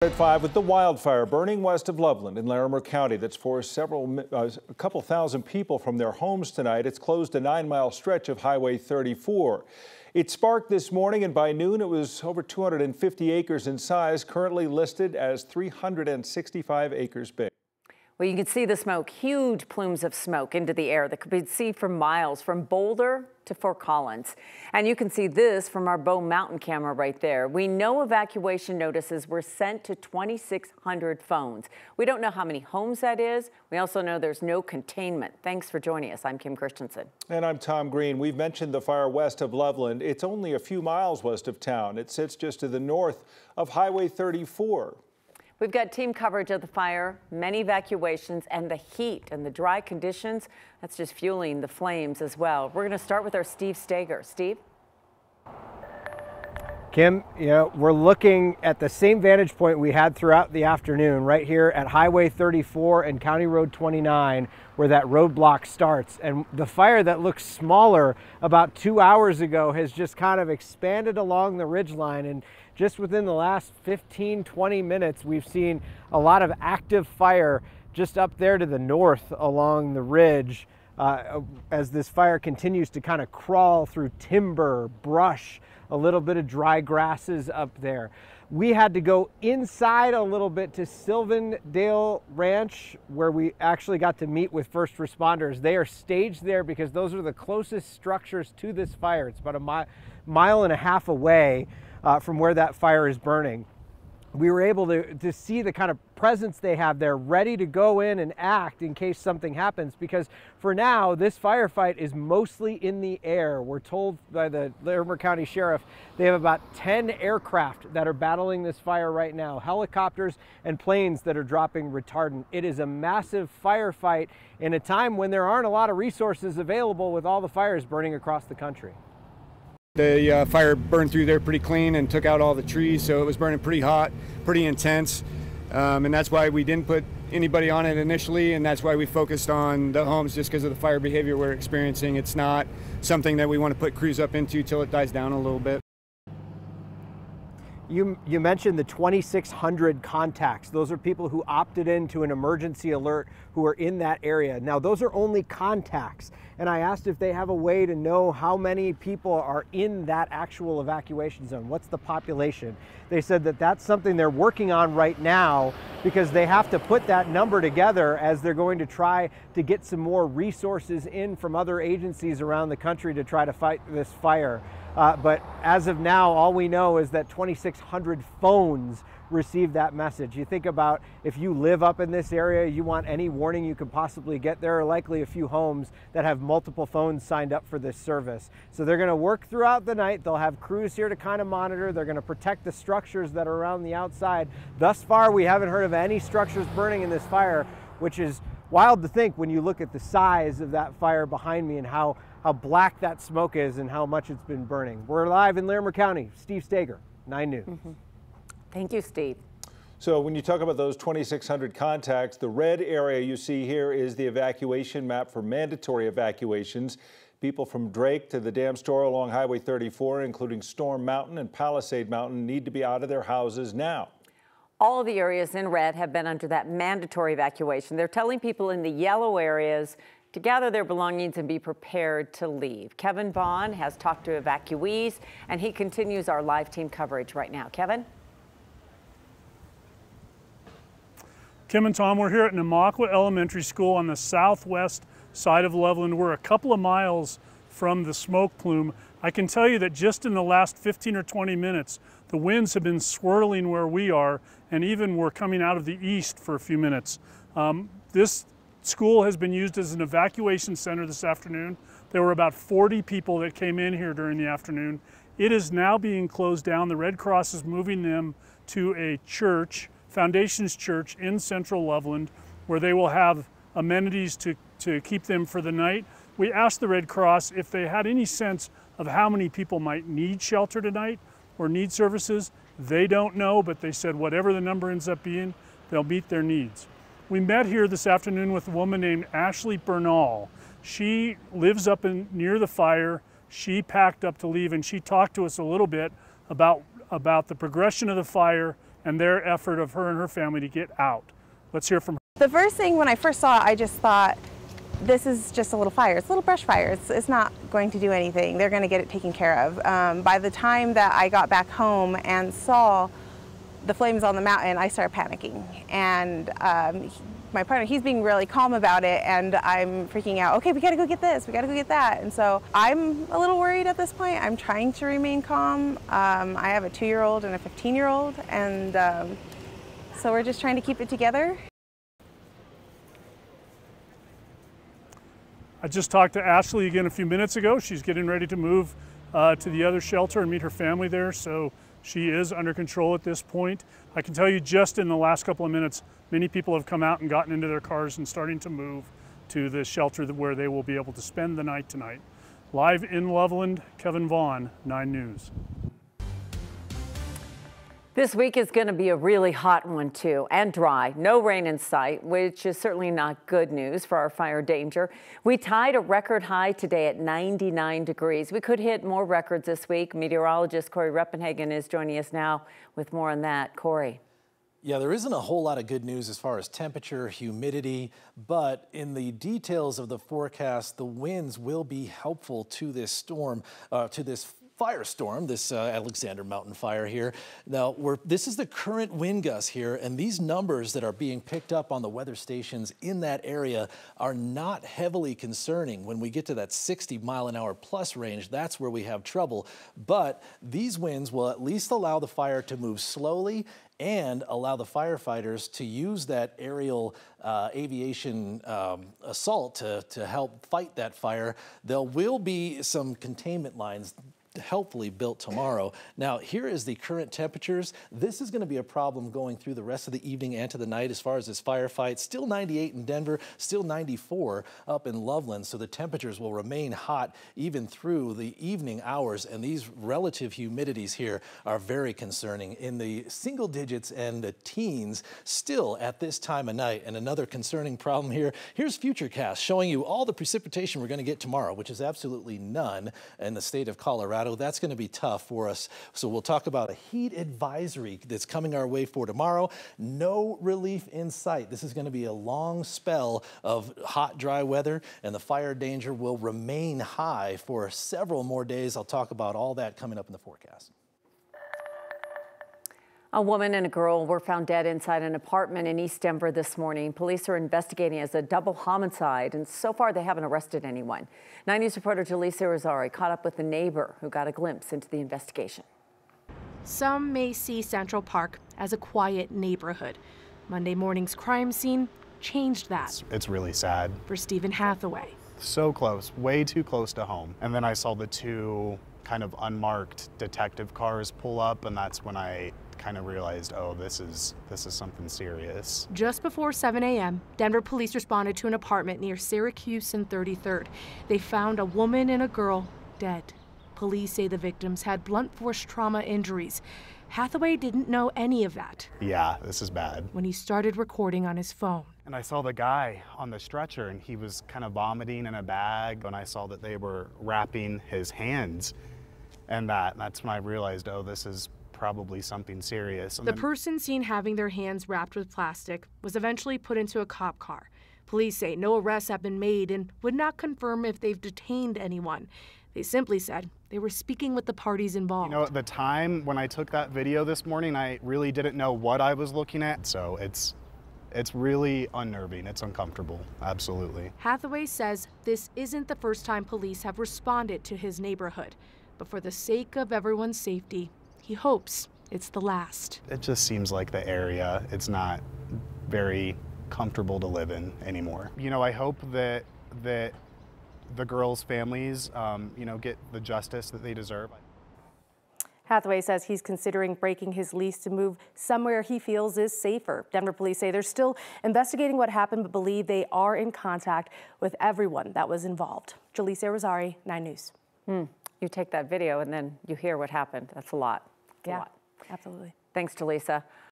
At 5 with the wildfire burning west of Loveland in Larimer County that's forced a couple thousand people from their homes tonight. It's closed a 9-mile stretch of Highway 34. It sparked this morning, and by noon it was over 250 acres in size, currently listed as 365 acres big. Well, you can see the smoke, huge plumes of smoke into the air that could be seen for miles from Boulder to Fort Collins. And you can see this from our Bow Mountain camera right there. We know evacuation notices were sent to 2,600 phones. We don't know how many homes that is. We also know there's no containment. Thanks for joining us. I'm Kim Christensen. And I'm Tom Green. We've mentioned the fire west of Loveland. It's only a few miles west of town. It sits just to the north of Highway 34. We've got team coverage of the fire, many evacuations, and the heat and the dry conditions. That's just fueling the flames as well. We're going to start with our Steve Stager. Steve? Kim, we're looking at the same vantage point we had throughout the afternoon right here at Highway 34 and County Road 29, where that roadblock starts. And the fire that looked smaller about 2 hours ago has just kind of expanded along the ridgeline. And just within the last 15-20 minutes, we've seen a lot of active fire just up there to the north along the ridge as this fire continues to kind of crawl through timber, brush, a little bit of dry grasses up there. We had to go inside a little bit to Sylvandale Ranch, where we actually got to meet with first responders. They are staged there because those are the closest structures to this fire. It's about a mile and a half away from where that fire is burning. We were able to see the kind of presence they have there, ready to go in and act in case something happens, because for now this firefight is mostly in the air. We're told by the Larimer County Sheriff they have about 10 aircraft that are battling this fire right now, helicopters and planes that are dropping retardant. It is a massive firefight in a time when there aren't a lot of resources available with all the fires burning across the country. The fire burned through there pretty clean and took out all the trees, so it was burning pretty hot, pretty intense, and that's why we didn't put anybody on it initially, and that's why we focused on the homes, just because of the fire behavior we're experiencing. It's not something that we want to put crews up into till it dies down a little bit. You mentioned the 2,600 contacts. Those are people who opted into an emergency alert who are in that area. Now, those are only contacts. And I asked if they have a way to know how many people are in that actual evacuation zone. What's the population? They said that that's something they're working on right now, because they have to put that number together as they're going to try to get some more resources in from other agencies around the country to try to fight this fire. But as of now, all we know is that 2,600 phones received that message. You think about if you live up in this area, you want any warning you could possibly get. There are likely a few homes that have multiple phones signed up for this service. So they're going to work throughout the night. They'll have crews here to kind of monitor. They're going to protect the structures that are around the outside. Thus far, we haven't heard of any structures burning in this fire, which is wild to think when you look at the size of that fire behind me and how black that smoke is and how much it's been burning. We're live in Larimer County. Steve Stager, 9 News. Thank you, Steve. So when you talk about those 2,600 contacts, the red area you see here is the evacuation map for mandatory evacuations. People from Drake to the dam store along Highway 34, including Storm Mountain and Palisade Mountain, need to be out of their houses now. All of the areas in red have been under that mandatory evacuation. They're telling people in the yellow areas to gather their belongings and be prepared to leave. Kevin Vaughn has talked to evacuees, and he continues our live team coverage right now. Kevin? Kim and Tom, we're here at Namaqua Elementary School on the southwest side of Loveland. We're a couple of miles from the smoke plume. I can tell you that just in the last 15 or 20 minutes, the winds have been swirling where we are, and even were coming out of the east for a few minutes. This school has been used as an evacuation center this afternoon. There were about 40 people that came in here during the afternoon. It is now being closed down. The Red Cross is moving them to a church, Foundations Church in central Loveland, where they will have amenities to keep them for the night. We asked the Red Cross if they had any sense of how many people might need shelter tonight or need services. They don't know, but they said whatever the number ends up being, they'll meet their needs. We met here this afternoon with a woman named Ashley Bernal. She lives up near the fire. She packed up to leave, and she talked to us a little bit about the progression of the fire and their effort of her and her family to get out. Let's hear from her. The first thing when I first saw it, I just thought, this is just a little fire. It's a little brush fire. It's not going to do anything. They're going to get it taken care of. By the time that I got back home and saw the flames on the mountain, I started panicking. And my partner, he's being really calm about it, and I'm freaking out. Okay, we got to go get this. We got to go get that. And so I'm a little worried at this point. I'm trying to remain calm. I have a 2-year-old and a 15-year-old, and so we're just trying to keep it together. I just talked to Ashley again a few minutes ago. She's getting ready to move to the other shelter and meet her family there, so she is under control at this point. I can tell you just in the last couple of minutes, many people have come out and gotten into their cars and starting to move to the shelter where they will be able to spend the night tonight. Live in Loveland, Kevin Vaughn, 9 News. This week is going to be a really hot one too, and dry. No rain in sight, which is certainly not good news for our fire danger. We tied a record high today at 99 degrees. We could hit more records this week. Meteorologist Corey Reppenhagen is joining us now with more on that. Corey. Yeah, there isn't a whole lot of good news as far as temperature, humidity, but in the details of the forecast, the winds will be helpful to this storm, to this firestorm, this Alexander Mountain fire here. Now, this is the current wind gust here, and these numbers that are being picked up on the weather stations in that area are not heavily concerning. When we get to that 60-mile-an-hour plus range, that's where we have trouble. But these winds will at least allow the fire to move slowly and allow the firefighters to use that aerial aviation assault to help fight that fire. There will be some containment lines helpfully built tomorrow. Now, here is the current temperatures. This is going to be a problem going through the rest of the evening and to the night as far as this firefight. Still 98 in Denver, still 94 up in Loveland, so the temperatures will remain hot even through the evening hours, and these relative humidities here are very concerning, in the single digits and the teens still at this time of night. And another concerning problem here, here's Futurecast showing you all the precipitation we're going to get tomorrow, which is absolutely none in the state of Colorado. That's going to be tough for us. So we'll talk about a heat advisory that's coming our way for tomorrow. No relief in sight. This is going to be a long spell of hot, dry weather, and the fire danger will remain high for several more days. I'll talk about all that coming up in the forecast. A woman and a girl were found dead inside an apartment in East Denver this morning. Police are investigating as a double homicide, and so far they haven't arrested anyone. 9 News reporter Jaleesa Rosari caught up with the neighbor who got a glimpse into the investigation. Some may see Central Park as a quiet neighborhood. Monday morning's crime scene changed that. It's really sad. For Stephen Hathaway. So close, way too close to home. And then I saw the 2 kind of unmarked detective cars pull up, and that's when I kind of realized, oh, this is something serious. Just before 7 a.m., Denver police responded to an apartment near Syracuse and 33rd. They found a woman and a girl dead. Police say the victims had blunt force trauma injuries. Hathaway didn't know any of that. Yeah, this is bad. When he started recording on his phone. And I saw the guy on the stretcher, and he was kind of vomiting in a bag, and I saw that they were wrapping his hands, and that's when I realized, oh, this is probably something serious. And the person seen having their hands wrapped with plastic was eventually put into a cop car. Police say no arrests have been made and would not confirm if they've detained anyone. They simply said they were speaking with the parties involved. You know, at the time when I took that video this morning, I really didn't know what I was looking at, so it's really unnerving. It's uncomfortable, absolutely. Hathaway says this isn't the first time police have responded to his neighborhood, but for the sake of everyone's safety, he hopes it's the last. It just seems like the area, it's not very comfortable to live in anymore. You know, I hope that the girls' families, you know, get the justice that they deserve. Hathaway says he's considering breaking his lease to move somewhere he feels is safer. Denver police say they're still investigating what happened, but believe they are in contact with everyone that was involved. Jaleesa Rosari, 9 News. You take that video and then you hear what happened. That's a lot. Yeah, absolutely. Thanks, Jaleesa.